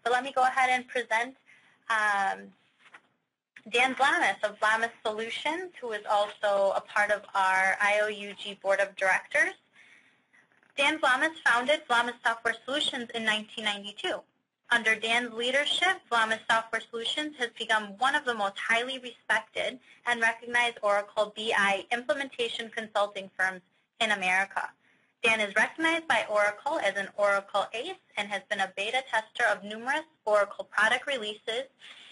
But let me go ahead and present Dan Vlamis of Vlamis Solutions, who is also a part of our IOUG Board of Directors. Dan Vlamis founded Vlamis Software Solutions in 1992. Under Dan's leadership, Vlamis Software Solutions has become one of the most highly respected and recognized Oracle BI implementation consulting firms in America. Dan is recognized by Oracle as an Oracle Ace and has been a beta tester of numerous Oracle product releases,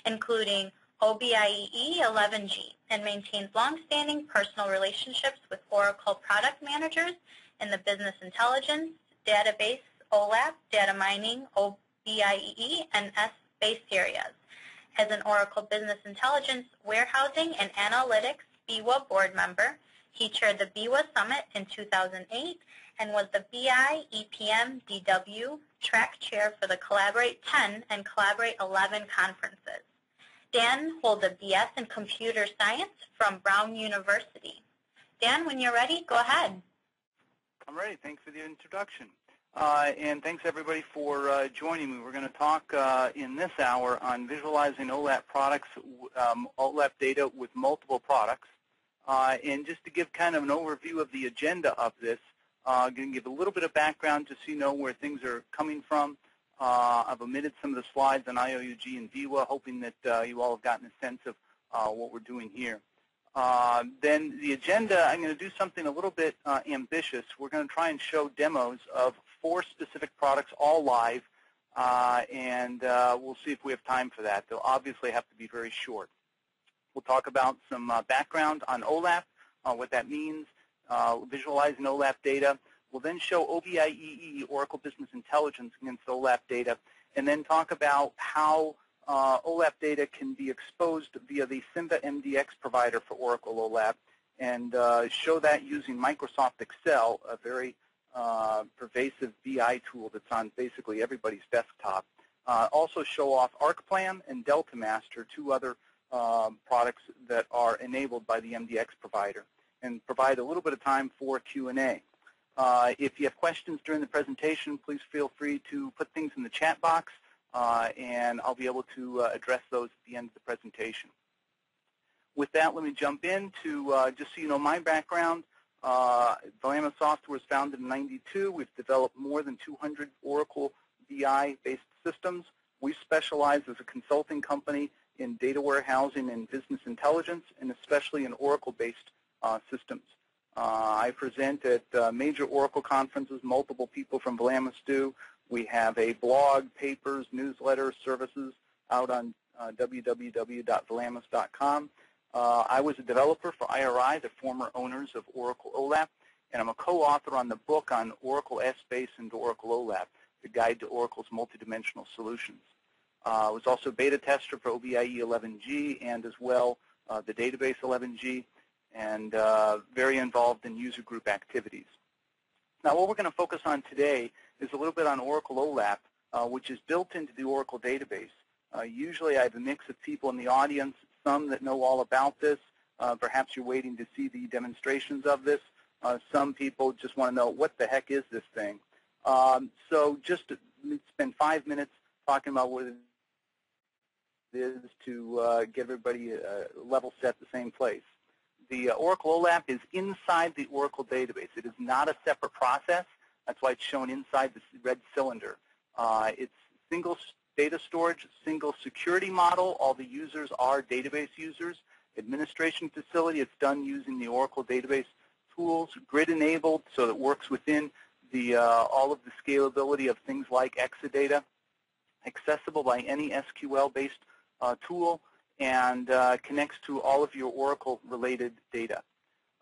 including OBIEE 11G, and maintains long-standing personal relationships with Oracle product managers in the business intelligence, database, OLAP, data mining, OBIEE, and S-based areas. As an Oracle Business Intelligence, Warehousing, and Analytics BWA board member, he chaired the BWA Summit in 2008 and was the BI EPM DW track chair for the Collaborate 10 and Collaborate 11 conferences. Dan holds a BS in Computer Science from Brown University. Dan, when you're ready, go ahead. I'm ready. Thanks for the introduction. And thanks, everybody, for joining me. We're going to talk in this hour on visualizing OLAP products, OLAP data with multiple products. And just to give kind of an overview of the agenda of this, I'm going to give a little bit of background just so you know where things are coming from. I've omitted some of the slides on IOUG and VWA, hoping that you all have gotten a sense of what we're doing here. Then the agenda, I'm going to do something a little bit ambitious. We're going to try and show demos of 4 specific products, all live, and we'll see if we have time for that. They'll obviously have to be very short. We'll talk about some background on OLAP, what that means, visualizing OLAP data. We'll then show OBIEE, Oracle Business Intelligence, against OLAP data, and then talk about how OLAP data can be exposed via the Simba MDX provider for Oracle OLAP, and show that using Microsoft Excel, a very pervasive BI tool that's on basically everybody's desktop. Also show off arcplan and DeltaMaster, 2 other products that are enabled by the MDX provider, and provide a little bit of time for Q&A. If you have questions during the presentation, please feel free to put things in the chat box, and I'll be able to address those at the end of the presentation. With that, let me jump into, just so you know my background. Vlamis Software was founded in '92. We've developed more than 200 Oracle BI-based systems. We specialize as a consulting company in data warehousing and business intelligence, and especially in Oracle-based systems. I present at major Oracle conferences. Multiple people from Vlamis do. We have a blog, papers, newsletter, services out on www.vlamis.com. I was a developer for IRI, the former owners of Oracle OLAP, and I'm a co-author on the book on Oracle S-Base and Oracle OLAP, the guide to Oracle's multidimensional solutions. I was also beta tester for OBIEE 11G and as well the database 11G, and very involved in user group activities. Now, what we're going to focus on today is a little bit on Oracle OLAP, which is built into the Oracle database. Usually I have a mix of people in the audience, some that know all about this. Perhaps you're waiting to see the demonstrations of this. Some people just want to know, what the heck is this thing? So just to spend 5 minutes talking about what it is to get everybody level set the same place. The Oracle OLAP is inside the Oracle database. It is not a separate process. That's why it's shown inside this red cylinder. It's single data storage, single security model. All the users are database users. Administration facility, it's done using the Oracle database tools. Grid enabled, so it works within the all of the scalability of things like Exadata. Accessible by any SQL-based tool, and connects to all of your Oracle-related data.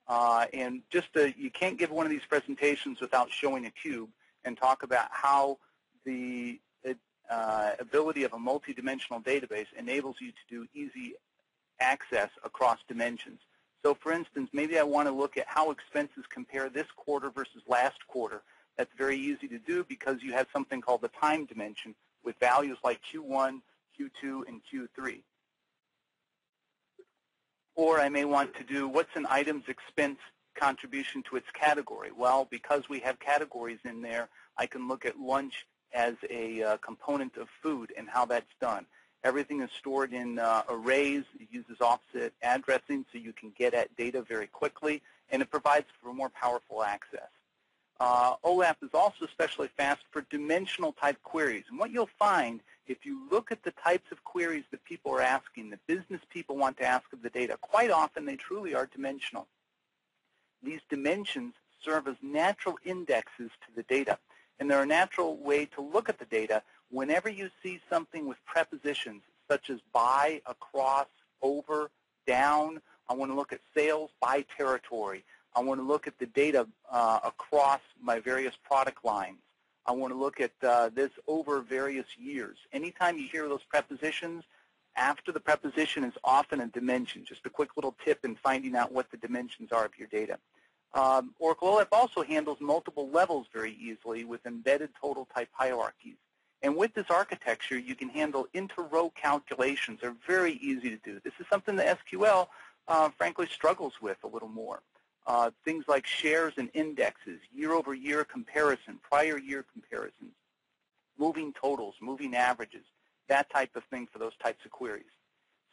And just you can't give one of these presentations without showing a cube and talk about how the ability of a multidimensional database enables you to do easy access across dimensions. So for instance, maybe I want to look at how expenses compare this quarter versus last quarter. That's very easy to do because you have something called the time dimension with values like Q1, Q2, and Q3. Or I may want to do, what's an item's expense contribution to its category? Well, because we have categories in there, I can look at lunch as a component of food and how that's done. Everything is stored in arrays. It uses offset addressing so you can get at data very quickly, and it provides for more powerful access. OLAP is also especially fast for dimensional type queries. And what you'll find, if you look at the types of queries that people are asking, that business people want to ask of the data, quite often they truly are dimensional. These dimensions serve as natural indexes to the data. And they're a natural way to look at the data whenever you see something with prepositions such as by, across, over, down. I want to look at sales by territory. I want to look at the data across my various product lines. I want to look at this over various years. Anytime you hear those prepositions, after the preposition is often a dimension. Just a quick little tip in finding out what the dimensions are of your data. Oracle OLAP also handles multiple levels very easily with embedded total type hierarchies. And with this architecture, you can handle inter-row calculations. They're very easy to do. This is something that SQL, frankly, struggles with a little more. Things like shares and indexes, year-over-year comparison, prior year comparisons, moving totals, moving averages, that type of thing for those types of queries.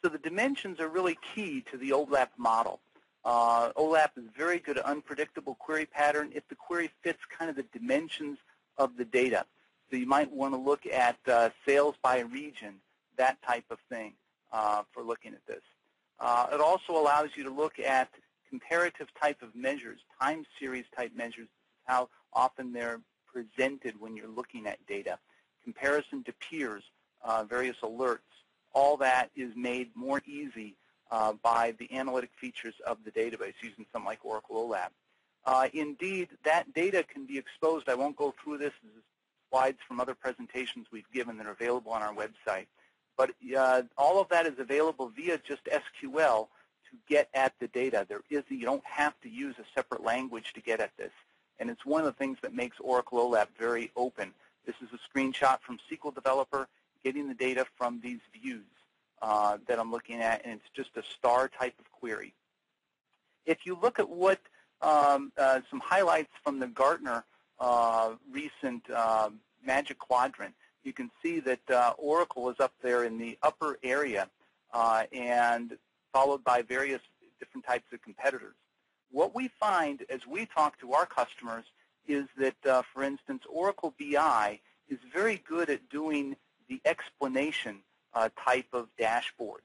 So the dimensions are really key to the OLAP model. OLAP is very good at unpredictable query pattern if the query fits kind of the dimensions of the data. So you might want to look at sales by region, that type of thing for looking at this. It also allows you to look at comparative type of measures, time series type measures. This is how often they're presented when you're looking at data. Comparison to peers, various alerts, all that is made more easy by the analytic features of the database using something like Oracle OLAP. Indeed, that data can be exposed. I won't go through this. This is slides from other presentations we've given that are available on our website. But all of that is available via just SQL to get at the data. You don't have to use a separate language to get at this. And it's one of the things that makes Oracle OLAP very open. This is a screenshot from SQL Developer getting the data from these views that I'm looking at, and it's just a star type of query. If you look at what some highlights from the Gartner recent Magic Quadrant, you can see that Oracle is up there in the upper area and followed by various different types of competitors. What we find as we talk to our customers is that, for instance, Oracle BI is very good at doing the explanation type of dashboards.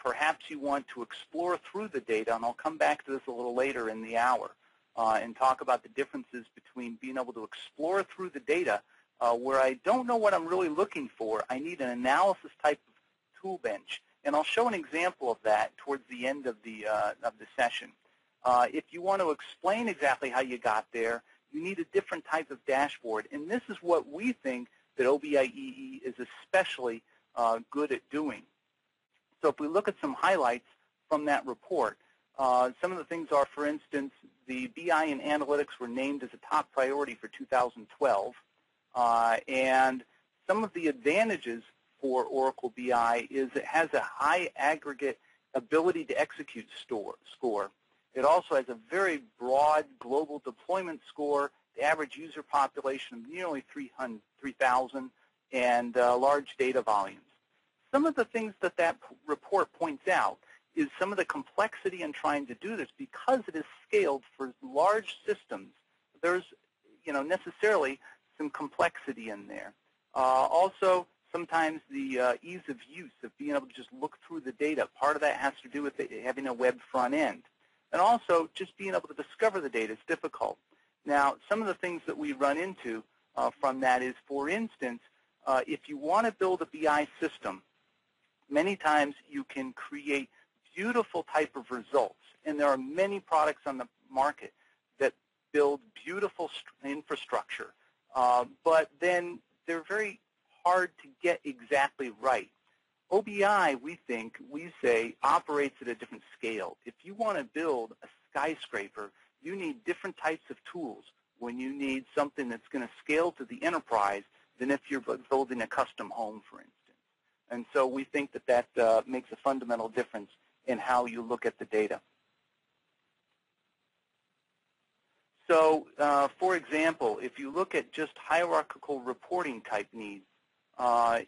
Perhaps you want to explore through the data, and I'll come back to this a little later in the hour, and talk about the differences between being able to explore through the data where I don't know what I'm really looking for. I need an analysis type of tool bench. And I'll show an example of that towards the end of the session. If you want to explain exactly how you got there, you need a different type of dashboard. And this is what we think that OBIEE is especially good at doing. So if we look at some highlights from that report, some of the things are, for instance, the BI and analytics were named as a top priority for 2012. And some of the advantages for Oracle BI is it has a high aggregate ability to execute score. It also has a very broad global deployment score, the average user population of nearly 3,000, and large data volumes. Some of the things that that report points out is some of the complexity in trying to do this because it is scaled for large systems. There's, necessarily some complexity in there. Also, sometimes the ease of use of being able to just look through the data. Part of that has to do with having a web front end. And also, just being able to discover the data is difficult. Now, some of the things that we run into from that is, for instance, if you want to build a BI system, many times you can create beautiful type of results. And there are many products on the market that build beautiful infrastructure. But then they're very hard to get exactly right. OBI, we say, operates at a different scale. If you want to build a skyscraper, you need different types of tools when you need something that's going to scale to the enterprise than if you're building a custom home, for instance. And so we think that that makes a fundamental difference in how you look at the data. So, for example, if you look at just hierarchical reporting type needs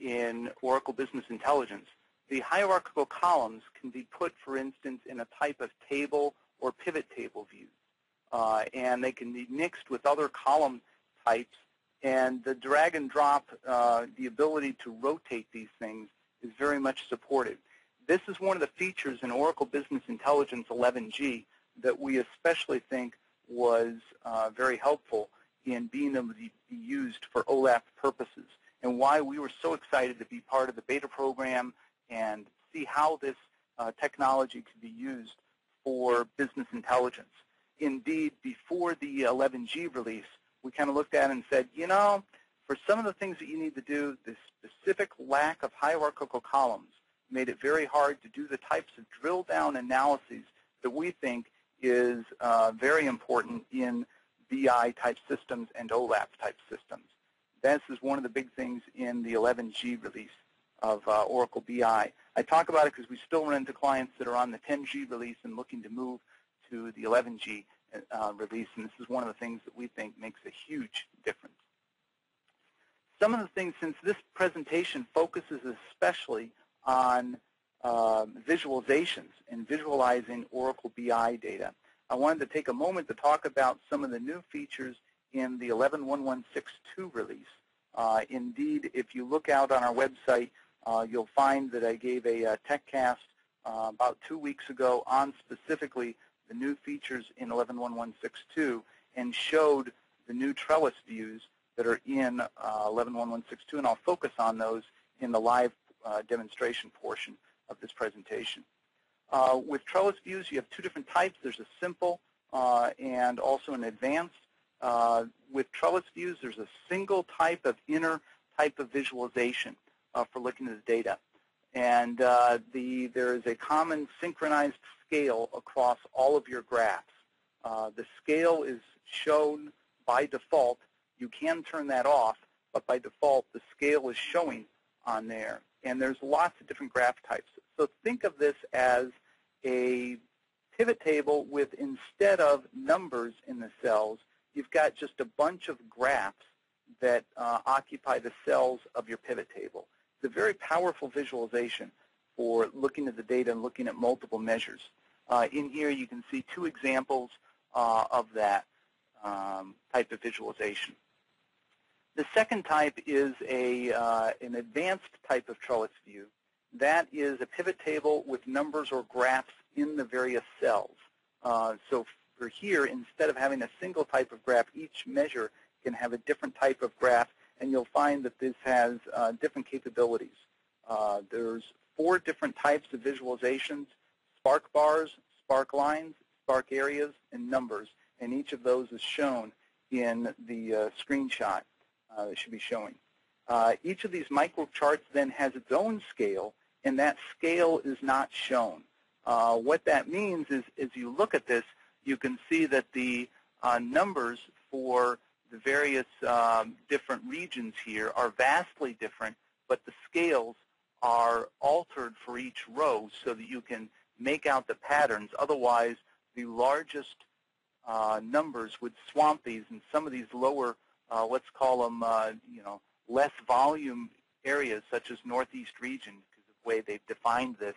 in Oracle Business Intelligence, the hierarchical columns can be put, for instance, in a type of table or pivot table view. And they can be mixed with other column types. And the drag and drop, the ability to rotate these things is very much supported. This is one of the features in Oracle Business Intelligence 11G that we especially think was very helpful in being able to be used for OLAP purposes, and why we were so excited to be part of the beta program and see how this technology could be used for business intelligence. Indeed, before the 11G release, we kind of looked at it and said, you know, for some of the things that you need to do, the specific lack of hierarchical columns made it very hard to do the types of drill-down analyses that we think is very important in BI-type systems and OLAP-type systems. This is one of the big things in the 11G release of Oracle BI. I talk about it because we still run into clients that are on the 10G release and looking to move to the 11G release, and this is one of the things that we think makes a huge difference. Some of the things, since this presentation focuses especially on visualizations and visualizing Oracle BI data, I wanted to take a moment to talk about some of the new features in the 11.11.6.2 release. Indeed, if you look out on our website, you'll find that I gave a TechCast about 2 weeks ago on specifically the new features in 11.11.6.2 and showed the new Trellis views that are in 11.11.6.2, and I'll focus on those in the live demonstration portion of this presentation. With Trellis views, you have two different types. There's a simple and also an advanced. With Trellis views, there's a single type of inner type of visualization for looking at the data. And there is a common synchronized scale across all of your graphs. The scale is shown by default. You can turn that off, but by default, the scale is showing on there. And there's lots of different graph types. So think of this as a pivot table with, instead of numbers in the cells, you've got just a bunch of graphs that occupy the cells of your pivot table. It's a very powerful visualization for looking at the data and looking at multiple measures. In here, you can see two examples of that type of visualization. The second type is an advanced type of Trellis view. That is a pivot table with numbers or graphs in the various cells. So for here, instead of having a single type of graph, each measure can have a different type of graph, and you'll find that this has different capabilities. There's 4 different types of visualizations: spark bars, spark lines, spark areas, and numbers, and each of those is shown in the screenshot that should be showing. Each of these micro charts then has its own scale, and that scale is not shown. What that means is, as you look at this, you can see that the numbers for the various different regions here are vastly different, but the scales are altered for each row so that you can make out the patterns. Otherwise, the largest numbers would swamp these, and some of these lower, let's call them, less volume areas, such as Northeast region, because the way they've defined this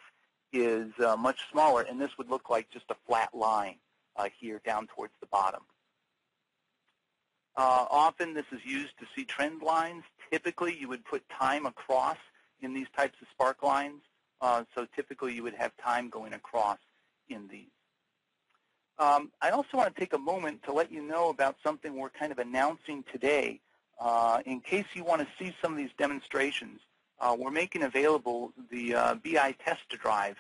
is much smaller, and this would look like just a flat line here down towards the bottom. Often this is used to see trend lines. Typically, you would put time across in these types of spark lines. So typically, you would have time going across in these. I also want to take a moment to let you know about something we're kind of announcing today. In case you want to see some of these demonstrations, we're making available the BI test drive.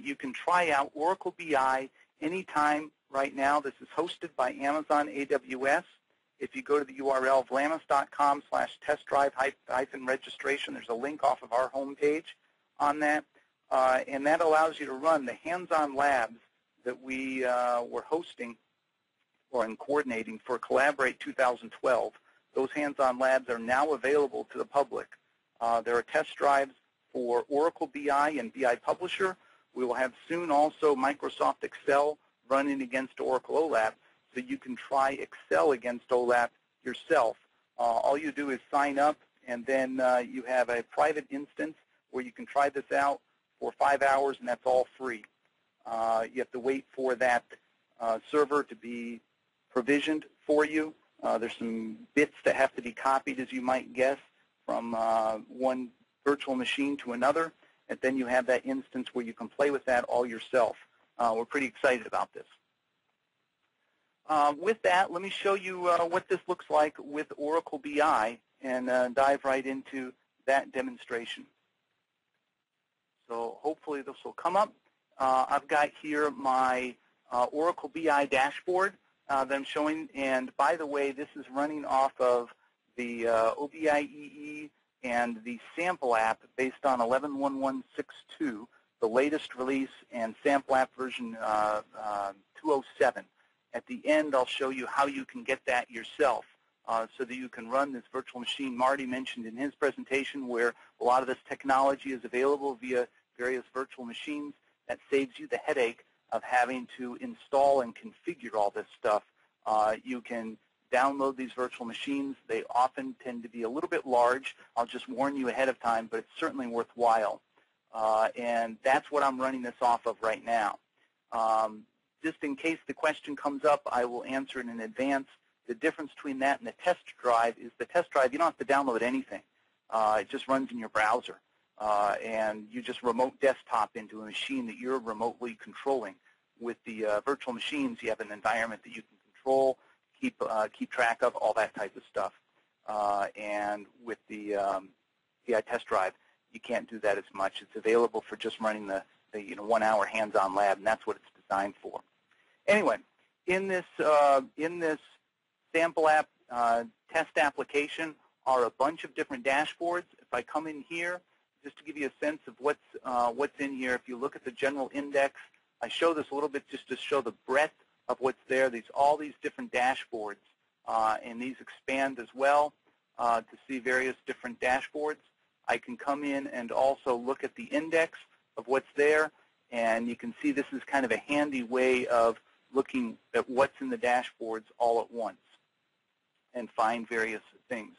You can try out Oracle BI anytime right now. This is hosted by Amazon AWS. If you go to the URL vlamis.com/testdrive-registration, there's a link off of our homepage on that. And that allows you to run the hands-on labs that we were hosting or coordinating for Collaborate 2012. Those hands-on labs are now available to the public. There are test drives for Oracle BI and BI Publisher. We will have soon also Microsoft Excel running against Oracle OLAP. so you can try Excel against OLAP yourself. All you do is sign up, and then you have a private instance where you can try this out for 5 hours, and that's all free. You have to wait for that server to be provisioned for you. There's some bits that have to be copied, as you might guess, from one virtual machine to another, and then you have that instance where you can play with that all yourself. We're pretty excited about this. With that, let me show you what this looks like with Oracle BI and dive right into that demonstration. So hopefully this will come up. I've got here my Oracle BI dashboard that I'm showing, and by the way, this is running off of the OBIEE and the sample app based on 11.11.6.2, the latest release, and sample app version 207. At the end, I'll show you how you can get that yourself so that you can run this virtual machine Marty mentioned in his presentation, where a lot of this technology is available via various virtual machines. That saves you the headache of having to install and configure all this stuff. You can download these virtual machines. They often tend to be a little bit large. I'll just warn you ahead of time, but it's certainly worthwhile. And that's what I'm running this off of right now. Just in case the question comes up, I will answer it in advance. The difference between that and the test drive is the test drive, you don't have to download anything. It just runs in your browser. And you just remote desktop into a machine that you're remotely controlling. With the virtual machines, you have an environment that you can control, keep track of, all that type of stuff. And with the PI test drive, you can't do that as much. It's available for just running the 1 hour hands-on lab, and that's what it's designed for. Anyway, in this sample app test application are a bunch of different dashboards. If I come in here, just to give you a sense of what's in here, if you look at the general index, I show this a little bit just to show the breadth of what's there. All these different dashboards, and these expand as well to see various different dashboards. I can come in and also look at the index of what's there, and you can see this is kind of a handy way of looking at what's in the dashboards all at once and find various things.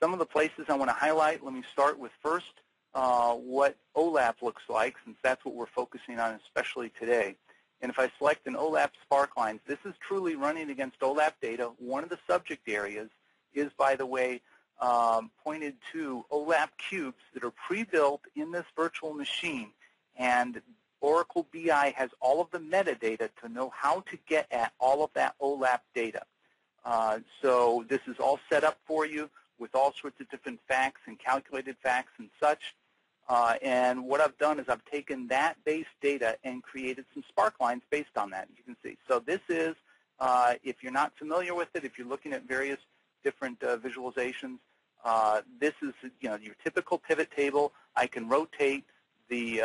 Some of the places I want to highlight, let me start with first what OLAP looks like, since that's what we're focusing on especially today. And if I select an OLAP Sparklines, this is truly running against OLAP data. One of the subject areas is, by the way, pointed to OLAP cubes that are pre-built in this virtual machine. And Oracle BI has all of the metadata to know how to get at all of that OLAP data. So this is all set up for you with all sorts of different facts and calculated facts and such. And what I've done is I've taken that base data and created some Sparklines based on that, you can see. So this is, if you're not familiar with it, if you're looking at various different visualizations, this is your typical pivot table. I can rotate the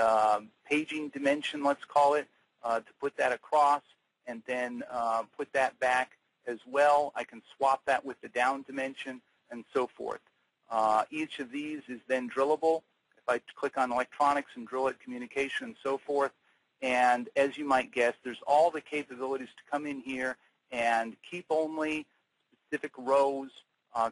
paging dimension, let's call it, to put that across, and then put that back as well. I can swap that with the down dimension and so forth. Each of these is then drillable. If I click on electronics and drill it, communication, and so forth. And as you might guess, there's all the capabilities to come in here and keep only specific rows,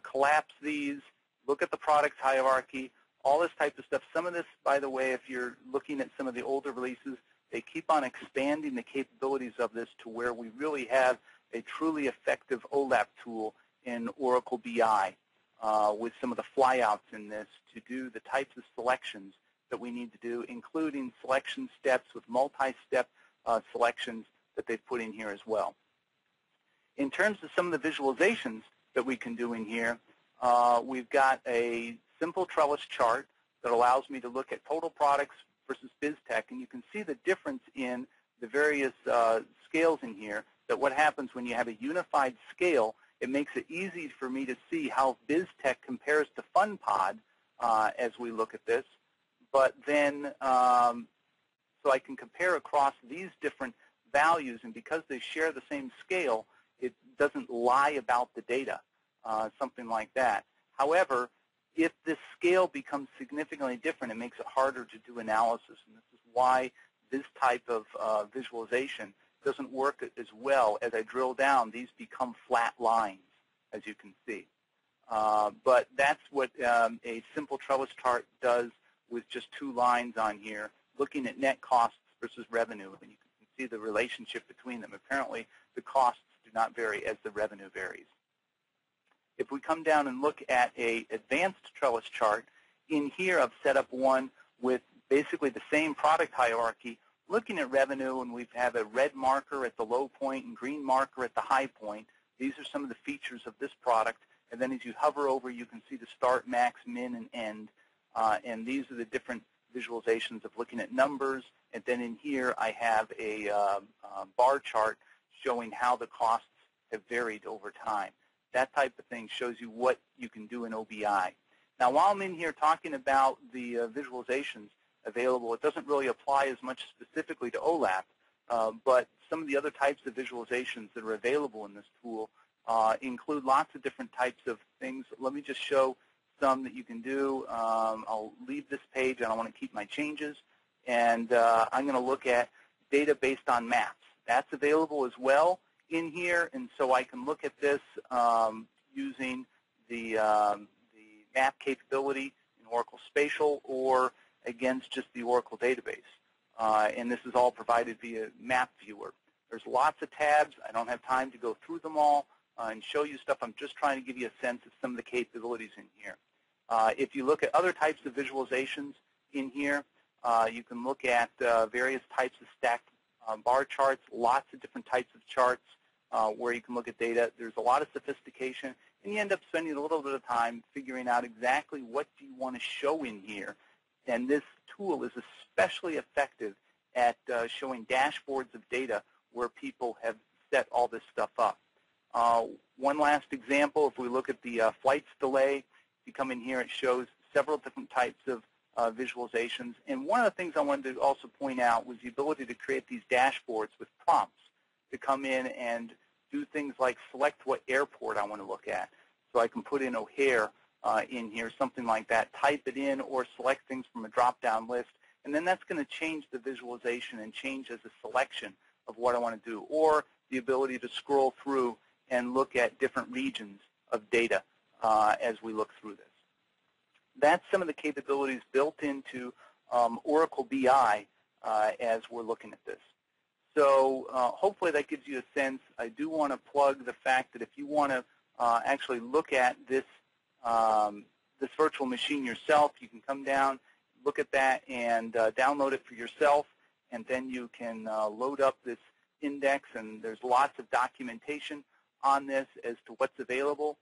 collapse these, look at the products hierarchy, all this type of stuff. Some of this, by the way, if you're looking at some of the older releases, they keep on expanding the capabilities of this to where we really have a truly effective OLAP tool in Oracle BI with some of the flyouts in this to do the types of selections that we need to do, including selection steps with multi-step selections that they've put in here as well. In terms of some of the visualizations that we can do in here, we've got a simple Trellis chart that allows me to look at total products versus BizTech, and you can see the difference in the various scales in here, that what happens when you have a unified scale, it makes it easy for me to see how BizTech compares to FunPod as we look at this. But then, so I can compare across these different values, and because they share the same scale, it doesn't lie about the data, something like that. However, if this scale becomes significantly different, it makes it harder to do analysis, and this is why this type of visualization doesn't work as well. As I drill down, these become flat lines, as you can see. But that's what a simple Trellis chart does with just 2 lines on here, looking at net costs versus revenue. And you can see the relationship between them. Apparently, the costs do not vary as the revenue varies. If we come down and look at an advanced Trellis chart, in here I've set up one with basically the same product hierarchy, looking at revenue, and we have a red marker at the low point and green marker at the high point. These are some of the features of this product. And then as you hover over, you can see the start, max, min, and end. And these are the different visualizations of looking at numbers. And then in here, I have a bar chart showing how the costs have varied over time. That type of thing shows you what you can do in OBI. Now, while I'm in here talking about the visualizations available, it doesn't really apply as much specifically to OLAP, but some of the other types of visualizations that are available in this tool include lots of different types of things. Let me just show some that you can do. I'll leave this page. I don't want to keep my changes. And I'm going to look at data based on maps. That's available as well in here. And so I can look at this using the map capability in Oracle Spatial or against just the Oracle database. And this is all provided via Map Viewer. There's lots of tabs. I don't have time to go through them all and show you stuff. I'm just trying to give you a sense of some of the capabilities in here. If you look at other types of visualizations in here, you can look at various types of stacked bar charts, lots of different types of charts where you can look at data. There's a lot of sophistication, and you end up spending a little bit of time figuring out exactly what do you want to show in here. And this tool is especially effective at showing dashboards of data where people have set all this stuff up. One last example, if we look at the flights delay, if you come in here, it shows several different types of visualizations. And one of the things I wanted to also point out was the ability to create these dashboards with prompts to come in and do things like select what airport I want to look at. So I can put in O'Hare in here, something like that, type it in, or select things from a drop-down list. And then that's going to change the visualization and change as a selection of what I want to do, or the ability to scroll through and look at different regions of data as we look through this. That's some of the capabilities built into Oracle BI as we're looking at this. So hopefully that gives you a sense. I do want to plug the fact that if you want to actually look at this, this virtual machine yourself, you can come down, look at that, and download it for yourself, and then you can load up this index, and there's lots of documentation on this as to what's available.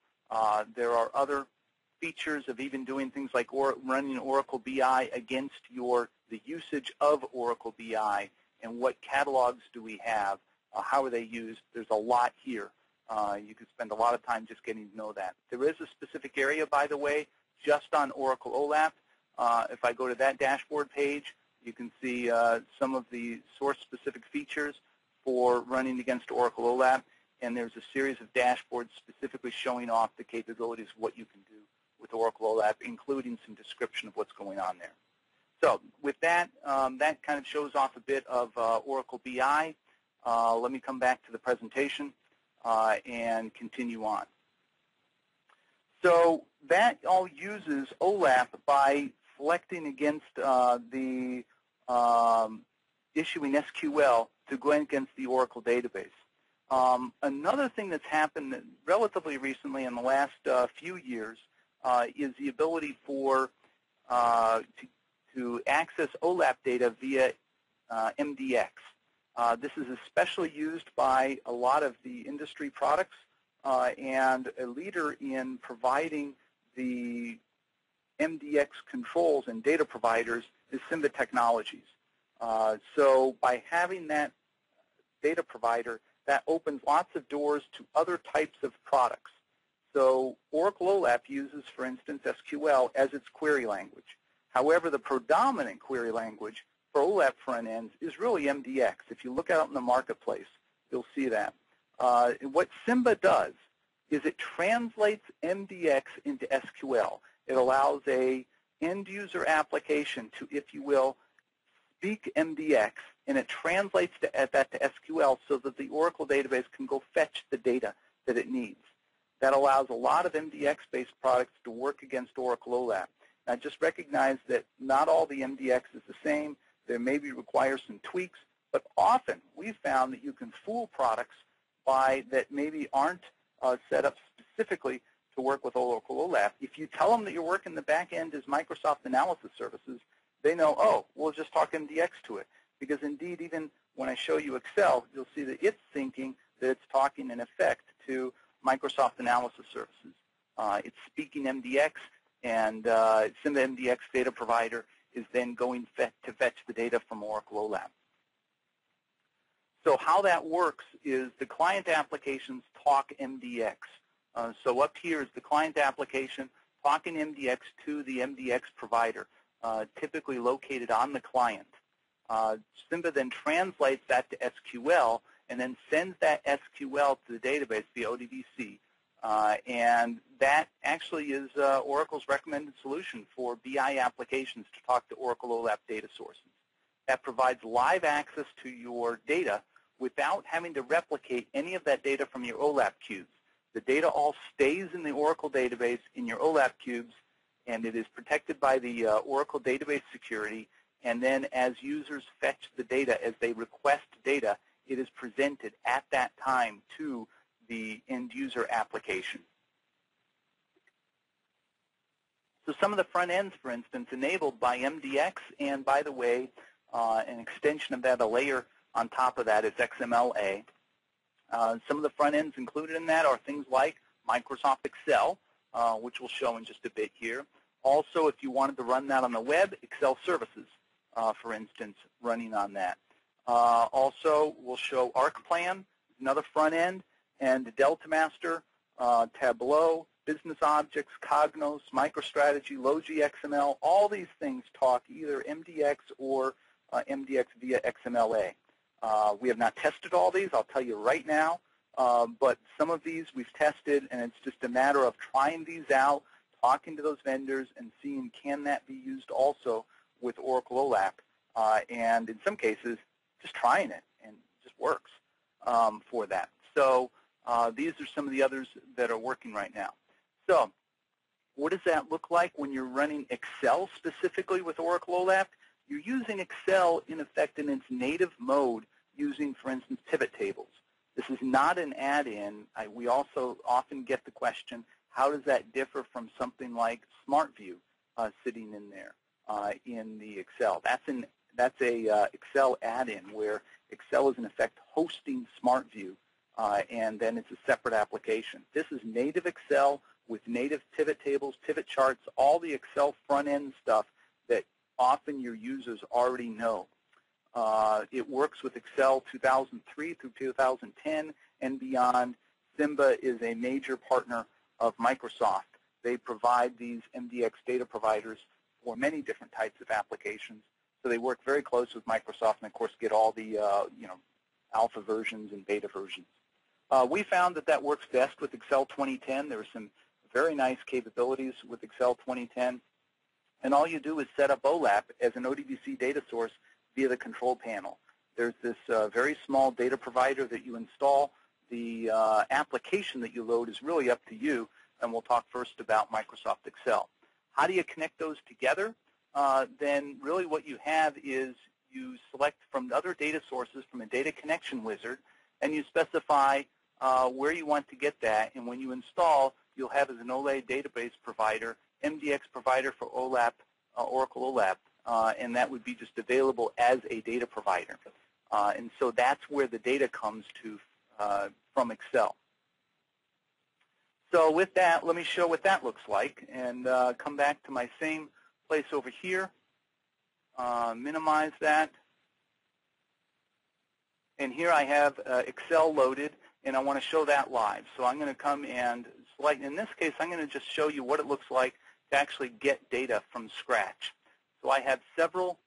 There are other features of even doing things like running Oracle BI against the usage of Oracle BI, and what catalogs do we have, how are they used. There's a lot here. You could spend a lot of time just getting to know that. There is a specific area, by the way, just on Oracle OLAP. If I go to that dashboard page, you can see some of the source-specific features for running against Oracle OLAP, and there's a series of dashboards specifically showing off the capabilities of what you can do with Oracle OLAP, including some description of what's going on there. So with that, that kind of shows off a bit of Oracle BI. Let me come back to the presentation and continue on. So that all uses OLAP by selecting against the issuing SQL to go against the Oracle database. Another thing that's happened relatively recently in the last few years is the ability for to access OLAP data via MDX. This is especially used by a lot of the industry products, and a leader in providing the MDX controls and data providers is Simba Technologies. So by having that data provider, that opens lots of doors to other types of products. So Oracle OLAP uses, for instance, SQL as its query language. However, the predominant query language for OLAP front ends is really MDX. If you look out in the marketplace, you'll see that. What Simba does is it translates MDX into SQL. It allows a end-user application to, if you will, speak MDX and it translates that to SQL so that the Oracle database can go fetch the data that it needs. That allows a lot of MDX-based products to work against Oracle OLAP. Now, just recognize that not all the MDX is the same. There maybe require some tweaks, but often we've found that you can fool products that maybe aren't set up specifically to work with Oracle OLAP. If you tell them that your work in the back end is Microsoft Analysis Services, they know, oh, we'll just talk MDX to it. Because indeed, even when I show you Excel, you'll see that it's thinking that it's talking in effect to Microsoft Analysis Services. It's speaking MDX, and Simba MDX data provider is then going to fetch the data from Oracle OLAP. So how that works is the client applications talk MDX. So up here is the client application talking MDX to the MDX provider, typically located on the client. Simba then translates that to SQL and then sends that SQL to the database via ODBC. And that actually is Oracle's recommended solution for BI applications to talk to Oracle OLAP data sources. That provides live access to your data without having to replicate any of that data from your OLAP cubes. The data all stays in the Oracle database in your OLAP cubes, and it is protected by the Oracle database security. And then as users fetch the data, as they request data, it is presented at that time to the end user application. So some of the front ends, for instance, enabled by MDX, and by the way, an extension of that, a layer on top of that is XML. Some of the front ends included in that are things like Microsoft Excel, which we'll show in just a bit here. Also, if you wanted to run that on the web, Excel services, for instance, running on that. Also, we'll show arcplan, another front end, and DeltaMaster, Tableau, Business Objects, Cognos, MicroStrategy, LogiXML. All these things talk either MDX or MDX via XML. We have not tested all these, I'll tell you right now, but some of these we've tested, and it's just a matter of trying these out, talking to those vendors, and seeing can that be used also with Oracle OLAP, and in some cases, just trying it, and it just works for that. So these are some of the others that are working right now. So what does that look like when you're running Excel specifically with Oracle OLAP? You're using Excel, in effect, in its native mode using, for instance, pivot tables. This is not an add-in. We also often get the question, how does that differ from something like SmartView sitting in there in the Excel? That's a Excel add-in where Excel is, in effect, hosting SmartView, and then it's a separate application. This is native Excel with native pivot tables, pivot charts, all the Excel front-end stuff that often your users already know. It works with Excel 2003 through 2010 and beyond. Simba is a major partner of Microsoft. They provide these MDX data providers for many different types of applications. So they work very close with Microsoft and, of course, get all the alpha versions and beta versions. We found that that works best with Excel 2010. There are some very nice capabilities with Excel 2010. And all you do is set up OLAP as an ODBC data source via the control panel. There's this very small data provider that you install. The application that you load is really up to you, and we'll talk first about Microsoft Excel. How do you connect those together? Then really what you have is you select from other data sources from a data connection wizard, and you specify where you want to get that. And when you install, you'll have as an OLAP database provider, MDX provider for OLAP, Oracle OLAP, and that would be just available as a data provider. And so that's where the data comes to from Excel. So with that, let me show what that looks like and come back to my same place over here, minimize that. And here I have Excel loaded, and I want to show that live. So I'm going to come and select. In this case, I'm going to just show you what it looks like to actually get data from scratch. So I have several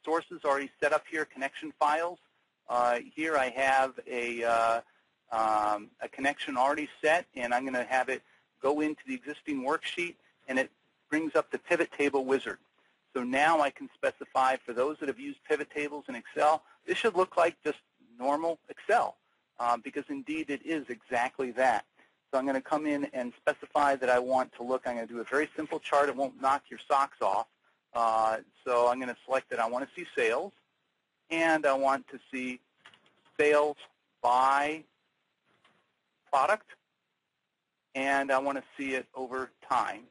sources already set up here, connection files. Here I have a connection already set, and I'm going to have it go into the existing worksheet, and it brings up the pivot table wizard. So now I can specify, for those that have used pivot tables in Excel, this should look like just normal Excel, because indeed it is exactly that. So I'm going to come in and specify that I want to look. I'm going to do a very simple chart. It won't knock your socks off. So I'm going to select that I want to see sales, and I want to see sales by product, and I want to see it over time.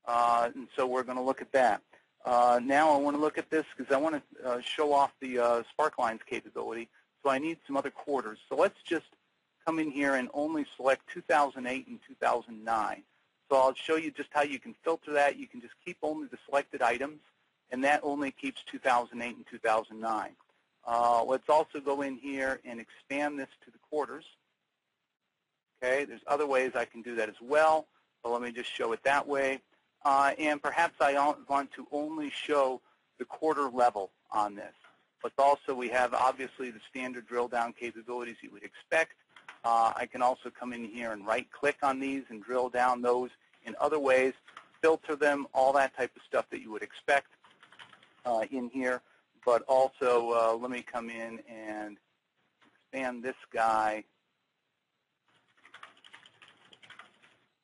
And so we're going to look at that. Now I want to look at this because I want to show off the Sparklines capability. So I need some other quarters. So let's just come in here and only select 2008 and 2009. So I'll show you just how you can filter that. You can just keep only the selected items, and that only keeps 2008 and 2009. Let's also go in here and expand this to the quarters. Okay, there's other ways I can do that as well, but let me just show it that way. And perhaps I want to only show the quarter level on this. But also we have obviously the standard drill down capabilities you would expect. I can also come in here and right-click on these and drill down those in other ways, filter them, all that type of stuff that you would expect in here. But also, let me come in and expand this guy,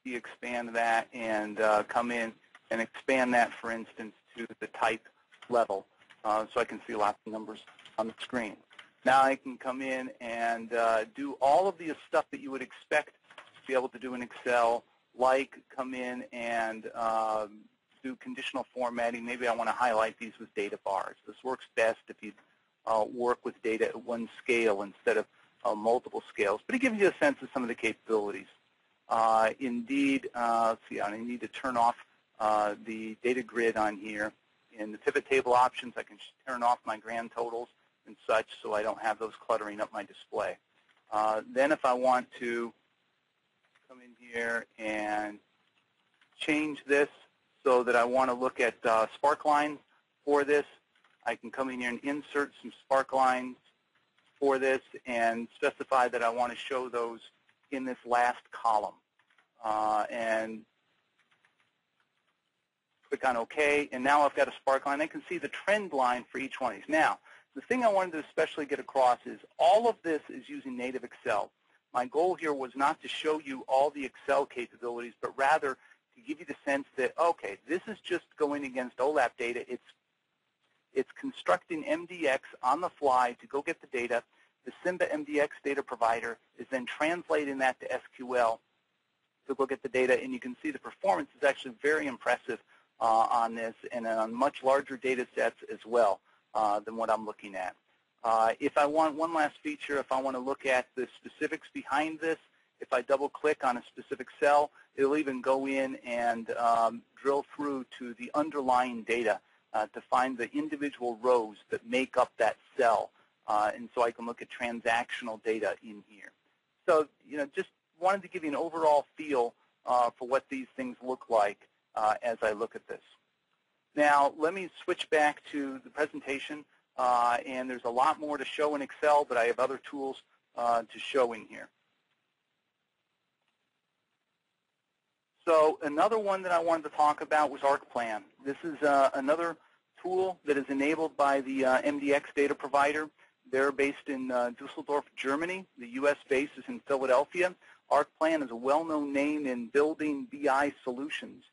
expand that, and come in and expand that, for instance, to the type level, so I can see lots of numbers on the screen. Now I can come in and do all of the stuff that you would expect to be able to do in Excel, like come in and do conditional formatting. Maybe I want to highlight these with data bars. This works best if you work with data at one scale instead of multiple scales. But it gives you a sense of some of the capabilities. Indeed, let's see, I need to turn off the data grid on here. In the pivot table options, I can turn off my grand totals and such so I don't have those cluttering up my display. Then if I want to come in here and change this so that I want to look at Sparklines for this, I can come in here and insert some Sparklines for this and specify that I want to show those in this last column. And click on OK, and now I've got a Sparkline. I can see the trend line for each one of these. Now, the thing I wanted to especially get across is all of this is using native Excel. My goal here was not to show you all the Excel capabilities, but rather to give you the sense that, okay, this is just going against OLAP data. It's constructing MDX on the fly to go get the data. The Simba MDX data provider is then translating that to SQL to go get the data, and you can see the performance is actually very impressive on this and on much larger data sets as well than what I'm looking at. If I want one last feature, if I want to look at the specifics behind this, if I double-click on a specific cell, it'll even go in and drill through to the underlying data to find the individual rows that make up that cell. And so I can look at transactional data in here. So, just wanted to give you an overall feel for what these things look like as I look at this. Now, let me switch back to the presentation. And there's a lot more to show in Excel, but I have other tools to show in here. So another one that I wanted to talk about was arcplan. This is another tool that is enabled by the MDX data provider. They're based in Düsseldorf, Germany. The U.S. base is in Philadelphia. arcplan is a well-known name in building BI solutions.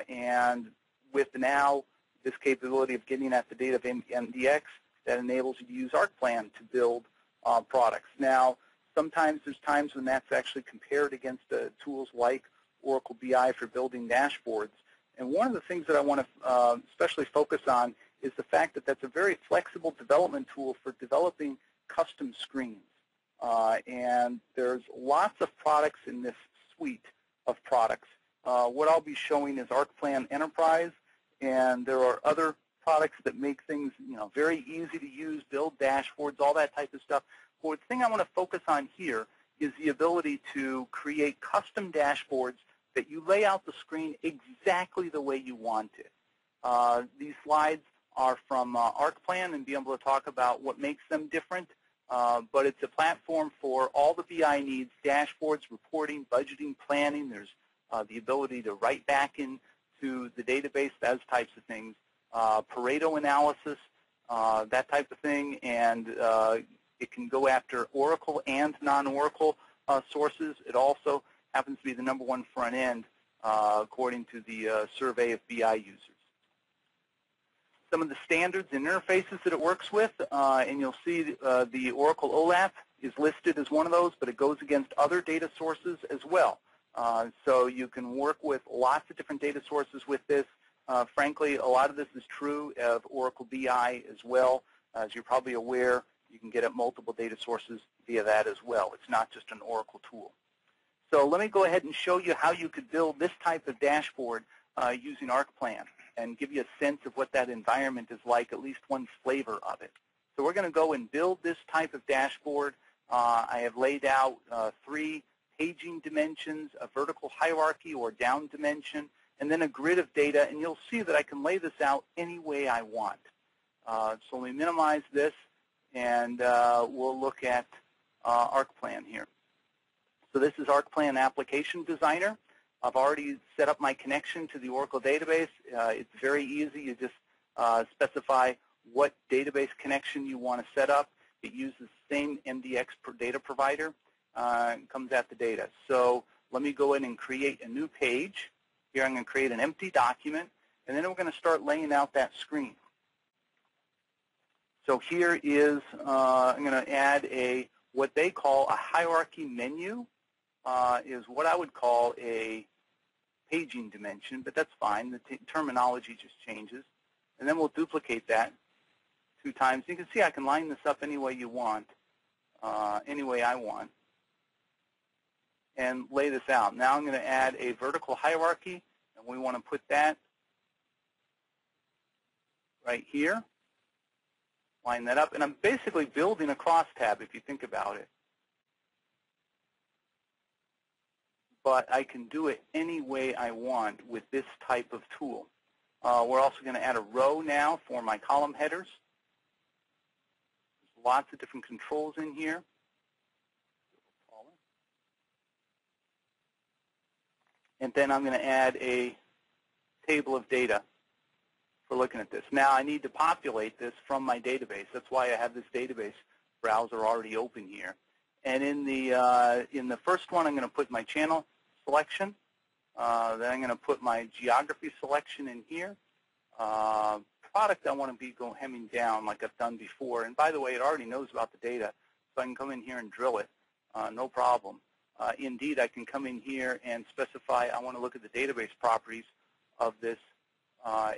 And with now this capability of getting at the data of MDX, that enables you to use arcplan to build products. Now, sometimes there's times when that's actually compared against tools like Oracle BI for building dashboards. And one of the things that I want to especially focus on is the fact that that's a very flexible development tool for developing custom screens. And there's lots of products in this suite of products. What I'll be showing is arcplan Enterprise, and there are other products that make things very easy to use, build dashboards, all that type of stuff. But the thing I want to focus on here is the ability to create custom dashboards that you lay out the screen exactly the way you want it. These slides are from arcplan and be able to talk about what makes them different. But it's a platform for all the BI needs, dashboards, reporting, budgeting, planning. There's the ability to write back into the database, those types of things. Pareto analysis, that type of thing, and it can go after Oracle and non-Oracle sources. It also happens to be the #1 front end according to the survey of BI users. Some of the standards and interfaces that it works with, and you'll see the Oracle OLAP is listed as one of those, but it goes against other data sources as well. So you can work with lots of different data sources with this. Frankly, a lot of this is true of Oracle BI as well. As you're probably aware, you can get at multiple data sources via that as well. It's not just an Oracle tool. So let me go ahead and show you how you could build this type of dashboard using arcplan and give you a sense of what that environment is like, at least one flavor of it. So we're going to go and build this type of dashboard. I have laid out 3 paging dimensions, a vertical hierarchy or down dimension, and then a grid of data, and you'll see that I can lay this out any way I want. So let me minimize this, and we'll look at arcplan here. So this is arcplan Application Designer. I've already set up my connection to the Oracle database. It's very easy. You just specify what database connection you want to set up. It uses the same MDX data provider and comes at the data. So let me go in and create a new page. Here I'm going to create an empty document, and then we're going to start laying out that screen. So here is, I'm going to add what they call a hierarchy menu, is what I would call a paging dimension, but that's fine. The terminology just changes. And then we'll duplicate that 2 times. You can see I can line this up any way you want, any way I want, and lay this out. Now I'm going to add a vertical hierarchy, and we want to put that right here. Line that up, and I'm basically building a crosstab if you think about it. But I can do it any way I want with this type of tool. We're also going to add a row now for my column headers. There's lots of different controls in here. And then I'm going to add a table of data for looking at this. Now I need to populate this from my database. That's why I have this database browser already open here. And in the first one, I'm going to put my channel selection. Then I'm going to put my geography selection in here. Product I want to be hemming down like I've done before. And by the way, it already knows about the data, so I can come in here and drill it, no problem. Indeed, I can come in here and specify I want to look at the database properties of this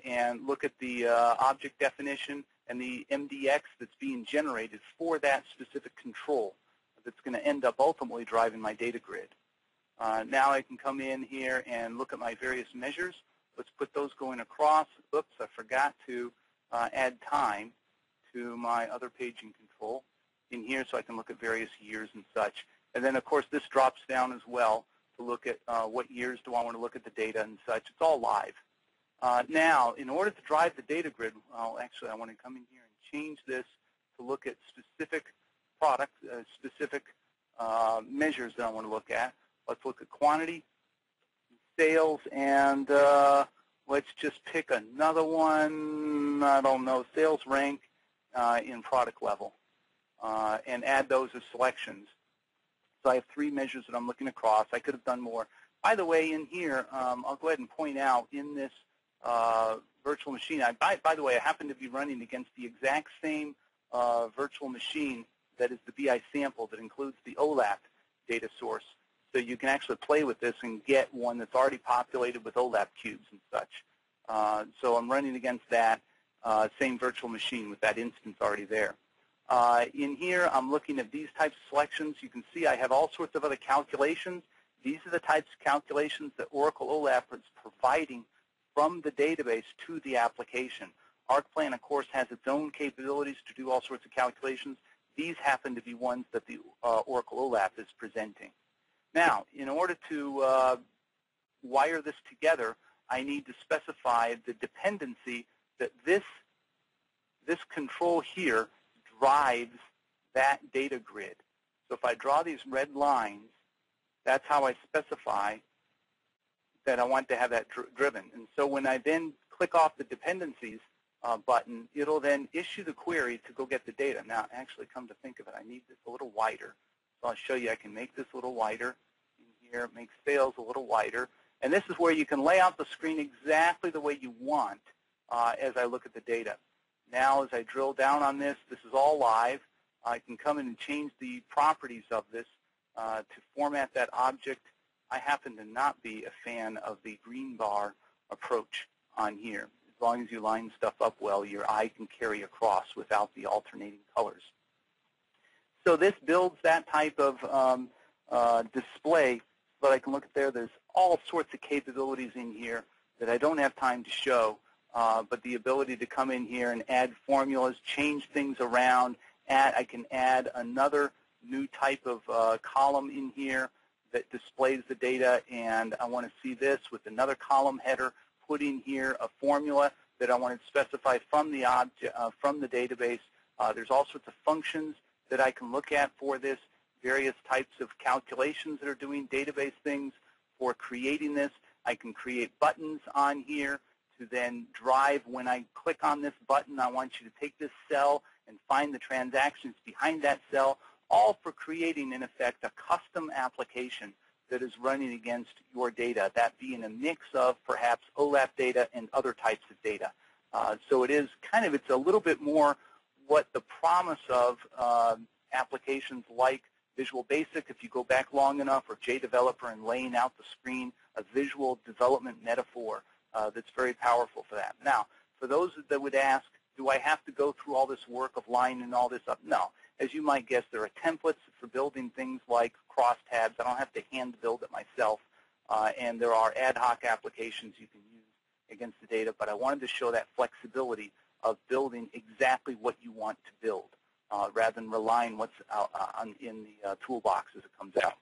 and look at the object definition and the MDX that's being generated for that specific control that's going to end up ultimately driving my data grid. Now I can come in here and look at my various measures. Let's put those going across. Oops, I forgot to add time to my other paging control in here so I can look at various years and such. And then, of course, this drops down as well to look at what years do I want to look at the data and such. It's all live. Now, in order to drive the data grid, well, actually, I want to come in here and change this to look at specific product, specific measures that I want to look at. Let's look at quantity, sales, and let's just pick another one. I don't know, sales rank in product level, and add those as selections. So I have 3 measures that I'm looking across. I could have done more. By the way, in here, I'll go ahead and point out in this virtual machine, by the way, I happen to be running against the exact same virtual machine that is the BI sample that includes the OLAP data source. So you can actually play with this and get one that's already populated with OLAP cubes and such. So I'm running against that same virtual machine with that instance already there. In here, I'm looking at these types of selections. You can see I have all sorts of other calculations. These are the types of calculations that Oracle OLAP is providing from the database to the application. arcplan, of course, has its own capabilities to do all sorts of calculations. These happen to be ones that the Oracle OLAP is presenting. Now, in order to wire this together, I need to specify the dependency that this control here drives that data grid. So if I draw these red lines, that's how I specify that I want to have that driven. And so when I then click off the dependencies, button, it'll then issue the query to go get the data. Now, actually, come to think of it, I need this a little wider. So I'll show you I can make this a little wider in here, make sales a little wider. And this is where you can lay out the screen exactly the way you want as I look at the data. Now, as I drill down on this, this is all live. I can come in and change the properties of this to format that object. I happen to not be a fan of the green bar approach on here. As long as you line stuff up well, your eye can carry across without the alternating colors. So this builds that type of display so that I can look at there. There's all sorts of capabilities in here that I don't have time to show, but the ability to come in here and add formulas, change things around. I can add another new type of column in here that displays the data, and I want to see this with another column header. Put in here a formula that I want to specify from the object, from the database. There's all sorts of functions that I can look at for this, various types of calculations that are doing database things for creating this. I can create buttons on here to then drive. When I click on this button, I want you to take this cell and find the transactions behind that cell, all for creating, in effect, a custom application that is running against your data, that being a mix of perhaps OLAP data and other types of data. So it is kind of, it's a little bit more what the promise of applications like Visual Basic, if you go back long enough, or JDeveloper, and laying out the screen, a visual development metaphor that's very powerful for that. Now, for those that would ask, do I have to go through all this work of lining all this up? No. As you might guess, there are templates for building things like crosstabs. I don't have to hand build it myself. And there are ad hoc applications you can use against the data. But I wanted to show that flexibility of building exactly what you want to build, rather than relying what's in the toolbox as it comes out.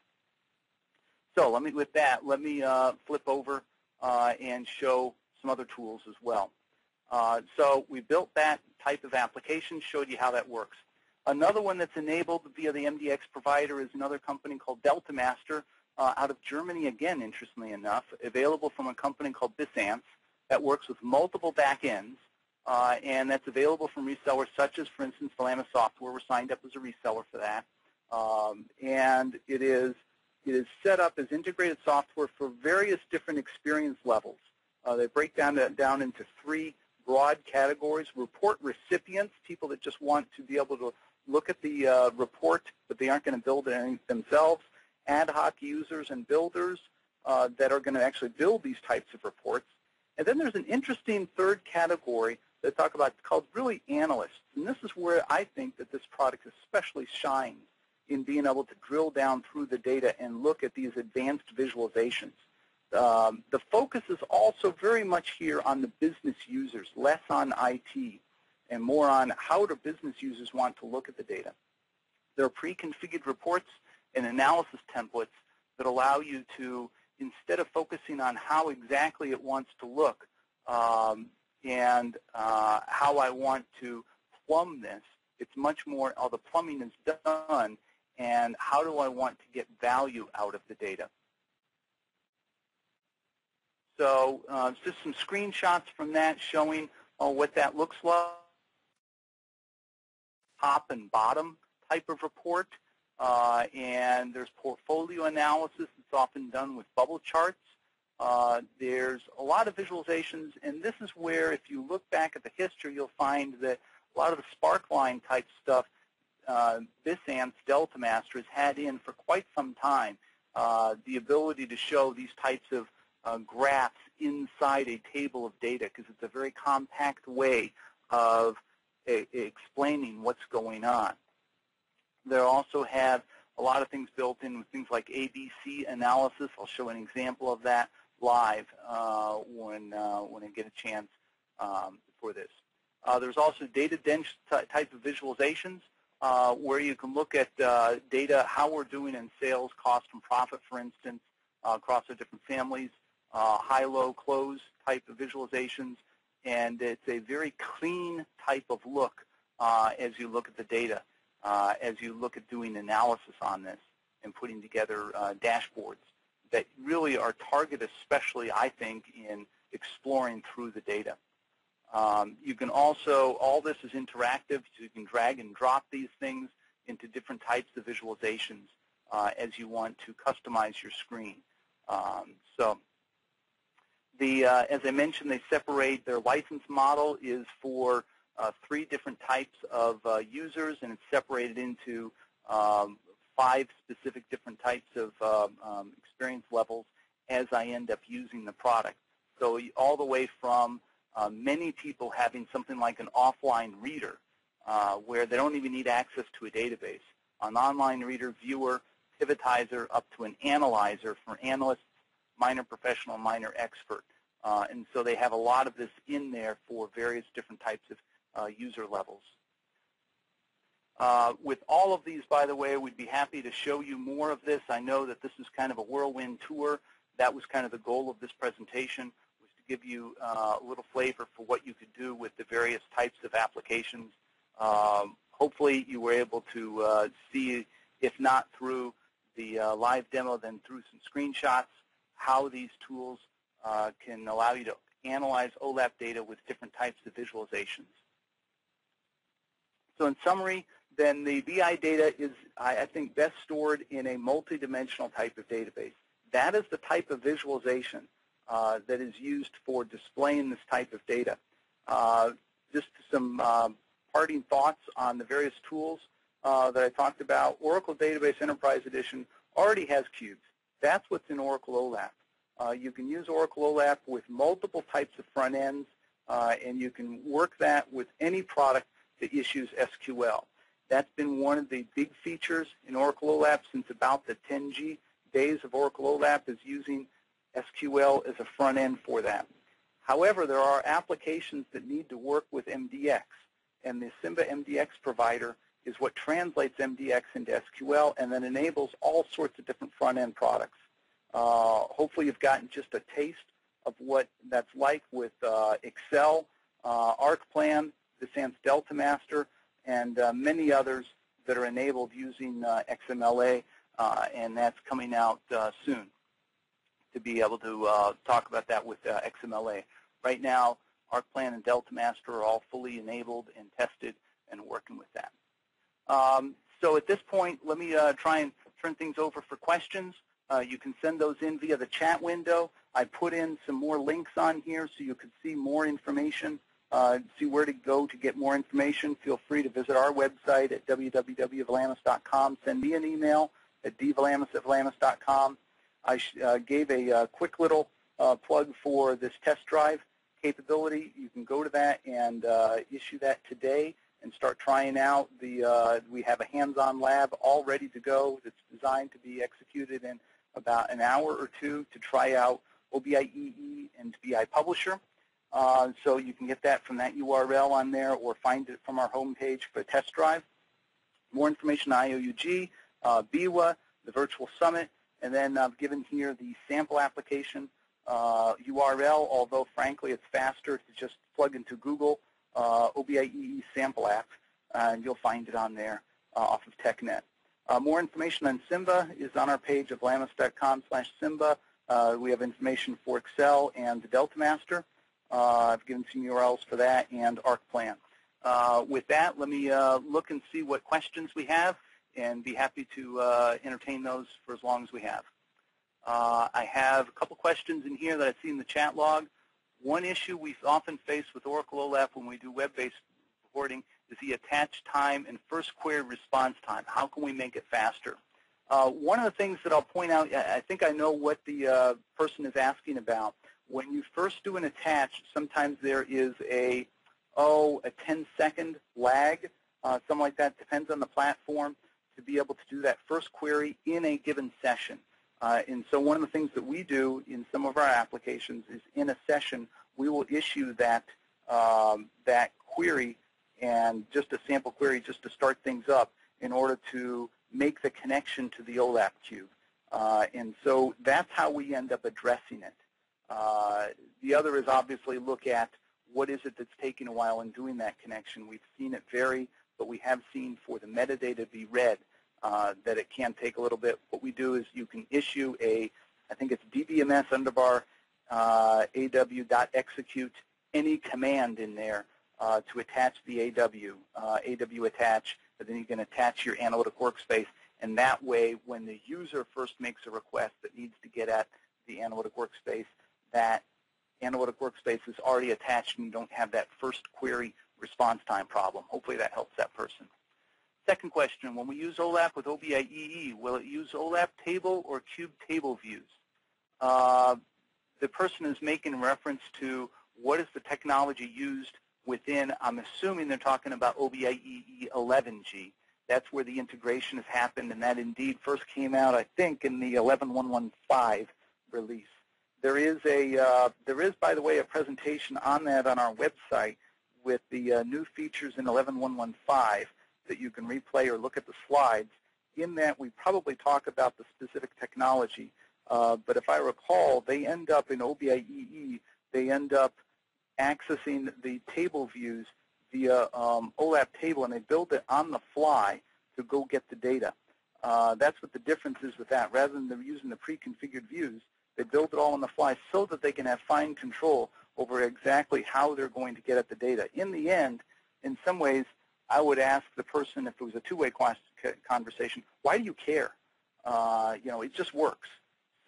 So with that, let me flip over and show some other tools as well. So we built that type of application, showed you how that works. Another one that's enabled via the MDX provider is another company called DeltaMaster out of Germany, again, interestingly enough, available from a company called Bissance that works with multiple backends, and that's available from resellers such as, for instance, Vlamis Software. We're signed up as a reseller for that. And it is set up as integrated software for various different experience levels. They break down into three broad categories: report recipients, people that just want to be able to look at the report, but they aren't going to build it themselves; ad hoc users and builders that are going to actually build these types of reports. And then there's an interesting third category that I talk about called really analysts. And this is where I think that this product especially shines in being able to drill down through the data and look at these advanced visualizations. The focus is also very much here on the business users, less on IT, and more on how do business users want to look at the data. There are pre-configured reports and analysis templates that allow you to, instead of focusing on how exactly it wants to look and how I want to plumb this, it's much more, the plumbing is done, and how do I want to get value out of the data. So just some screenshots from that showing what that looks like. Top and bottom type of report. And there's portfolio analysis that's often done with bubble charts. There's a lot of visualizations, and this is where, if you look back at the history, you'll find that a lot of the Sparkline type stuff, Bissance, DeltaMaster has had in for quite some time. The ability to show these types of graphs inside a table of data, because it's a very compact way of explaining what's going on. They also have a lot of things built in with things like ABC analysis. I'll show an example of that live when I get a chance for this. There's also data-dense type of visualizations where you can look at data, how we're doing in sales, cost, and profit, for instance, across the different families, high, low, close type of visualizations, and it's a very clean type of look as you look at the data, as you look at doing analysis on this and putting together dashboards that really are targeted especially, I think, in exploring through the data. You can also, all this is interactive, so you can drag and drop these things into different types of visualizations as you want to customize your screen. As I mentioned, they separate, their license model is for 3 different types of users, and it's separated into 5 specific different types of experience levels as I end up using the product. So all the way from many people having something like an offline reader where they don't even need access to a database, an online reader, viewer, pivotizer, up to an analyzer for analysts, minor professional, minor expert. And so they have a lot of this in there for various different types of user levels. With all of these, by the way, we'd be happy to show you more of this. I know that this is kind of a whirlwind tour. That was kind of the goal of this presentation, was to give you a little flavor for what you could do with the various types of applications. Hopefully you were able to see, if not through the live demo, then through some screenshots, how these tools can allow you to analyze OLAP data with different types of visualizations. So in summary, then the BI data is, I think, best stored in a multidimensional type of database. That is the type of visualization that is used for displaying this type of data. Just some parting thoughts on the various tools that I talked about. Oracle Database Enterprise Edition already has cubes. That's what's in Oracle OLAP. You can use Oracle OLAP with multiple types of front ends, and you can work that with any product that issues SQL. That's been one of the big features in Oracle OLAP since about the 10G days of Oracle OLAP, is using SQL as a front end for that. However, there are applications that need to work with MDX, and the Simba MDX provider is what translates MDX into SQL and then enables all sorts of different front-end products. Hopefully you've gotten just a taste of what that's like with Excel, arcplan, the Sans DeltaMaster, and many others that are enabled using XMLA, and that's coming out soon to be able to talk about that with XMLA. Right now, arcplan and DeltaMaster are all fully enabled and tested and working with that. So at this point, let me try and turn things over for questions. You can send those in via the chat window. I put in some more links on here so you can see more information, see where to go to get more information. Feel free to visit our website at www.vlamis.com. Send me an email at dvlamis@vlamis.com. I gave a quick little plug for this test drive capability. You can go to that and issue that today and start trying out the, we have a hands-on lab all ready to go that's designed to be executed in about an hour or 2 to try out OBIEE and BI Publisher. So you can get that from that URL on there or find it from our homepage for a test drive. More information on IOUG, BIWA, the virtual summit, and then I've given here the sample application URL, although frankly it's faster to just plug into Google OBIEE sample app, and you'll find it on there off of TechNet. More information on Simba is on our page at vlamis.com/Simba. We have information for Excel and the DeltaMaster. I've given some URLs for that and arcplan. With that, let me look and see what questions we have and be happy to entertain those for as long as we have. I have a couple questions in here that I see in the chat log. One issue we often face with Oracle OLAP when we do web-based reporting is the attach time and first query response time. How can we make it faster? One of the things that I'll point out, I think I know what the person is asking about. When you first do an attach, sometimes there is a 10-second lag, something like that, depends on the platform, to be able to do that first query in a given session. And so one of the things that we do in some of our applications is in a session, we will issue that, that query and just a sample query just to start things up in order to make the connection to the OLAP cube. And so that's how we end up addressing it. The other is obviously look at what is it that's taking a while in doing that connection. We've seen it vary, but we have seen for the metadata to be read that it can take a little bit. What we do is you can issue a, I think it's DBMS underbar AW.execute any command in there to attach the AW attach, but then you can attach your analytic workspace, and that way when the user first makes a request that needs to get at the analytic workspace, that analytic workspace is already attached and you don't have that first query response time problem. Hopefully that helps that person. Second question, when we use OLAP with OBIEE, will it use OLAP table or cube table views? The person is making reference to what is the technology used within, I'm assuming they're talking about OBIEE 11G. That's where the integration has happened, and that indeed first came out, I think, in the 11.115 release. There is, by the way, a presentation on that on our website with the new features in 11.115 that you can replay or look at the slides. In that, we probably talk about the specific technology, but if I recall, they end up in OBIEE, they end up accessing the table views via OLAP table, and they build it on the fly to go get the data. That's what the difference is with that. Rather than using the pre-configured views, they build it all on the fly so that they can have fine control over exactly how they're going to get at the data. In the end, in some ways, I would ask the person, if it was a two-way conversation, why do you care? It just works.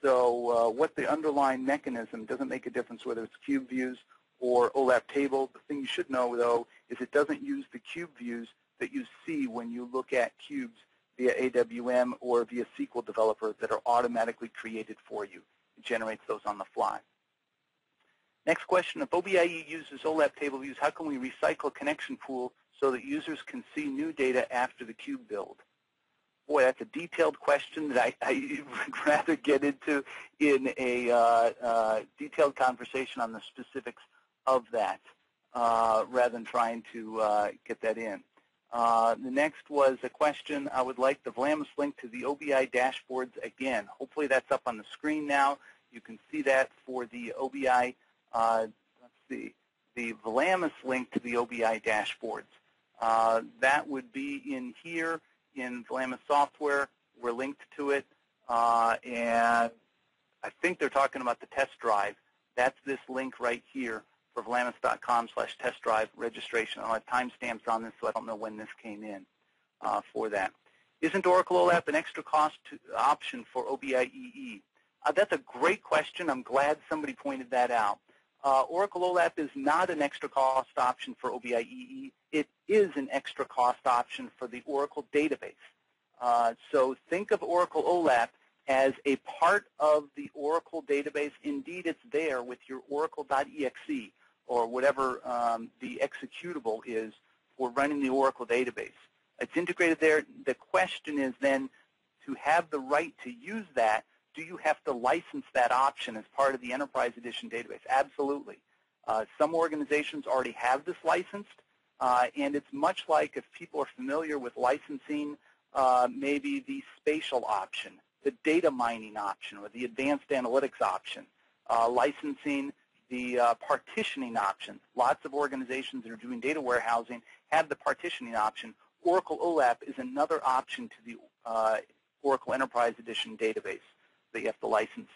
So what the underlying mechanism doesn't make a difference whether it's cube views or OLAP table. The thing you should know, though, is it doesn't use the cube views that you see when you look at cubes via AWM or via SQL Developer that are automatically created for you. It generates those on the fly. Next question, if OBIE uses OLAP table views, how can we recycle connection pool so that users can see new data after the cube build? Boy, that's a detailed question that I would rather get into in a detailed conversation on the specifics of that rather than trying to get that in. The next was a question, I would like the Vlamis link to the OBI dashboards again. Hopefully that's up on the screen now. You can see that for the OBI, let's see, the Vlamis link to the OBI dashboards. That would be in here in Vlamis software. We're linked to it. And I think they're talking about the test drive. That's this link right here for vlamis.com/test drive registration. I'll have timestamps on this, so I don't know when this came in for that. Isn't Oracle OLAP an extra cost option for OBIEE? That's a great question. I'm glad somebody pointed that out. Oracle OLAP is not an extra cost option for OBIEE. It is an extra cost option for the Oracle database. So think of Oracle OLAP as a part of the Oracle database. Indeed, it's there with your oracle.exe or whatever the executable is for running the Oracle database. It's integrated there. The question is then, to have the right to use that, do you have to license that option as part of the Enterprise Edition database? Absolutely. Some organizations already have this licensed, and it's much like, if people are familiar with licensing maybe the spatial option, the data mining option, or the advanced analytics option, licensing the partitioning option. Lots of organizations that are doing data warehousing have the partitioning option. Oracle OLAP is another option to the Oracle Enterprise Edition database that you have to license.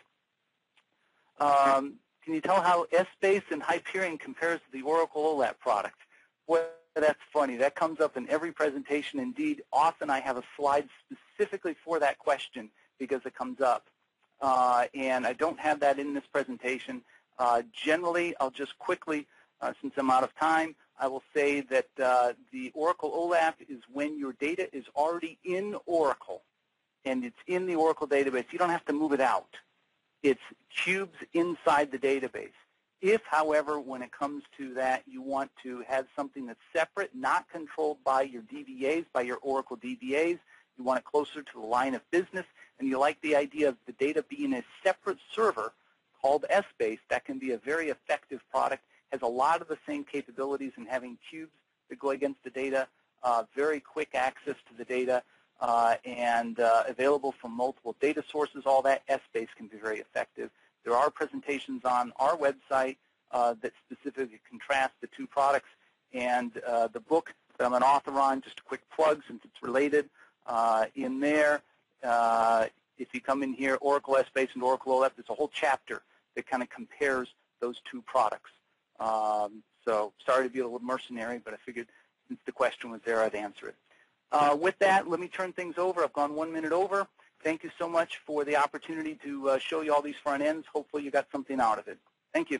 Can you tell how Essbase and Hyperion compares to the Oracle OLAP product? Well, that's funny. That comes up in every presentation. Indeed, often I have a slide specifically for that question because it comes up. And I don't have that in this presentation. Generally, I'll just quickly, since I'm out of time, I will say that the Oracle OLAP is when your data is already in Oracle and it's in the Oracle database. You don't have to move it out. It's cubes inside the database. If, however, when it comes to that, you want to have something that's separate, not controlled by your DBAs, by your Oracle DBAs, you want it closer to the line of business, and you like the idea of the data being a separate server called Essbase, that can be a very effective product, has a lot of the same capabilities in having cubes that go against the data, very quick access to the data, and available from multiple data sources. All that Essbase can be very effective. There are presentations on our website that specifically contrast the two products, and the book that I'm an author on, just a quick plug since it's related, in there, if you come in here, Oracle Essbase and Oracle OLAP, there's a whole chapter that kind of compares those two products. So sorry to be a little mercenary, but I figured since the question was there, I'd answer it. With that, let me turn things over. I've gone 1 minute over. Thank you so much for the opportunity to show you all these front ends. Hopefully you got something out of it. Thank you.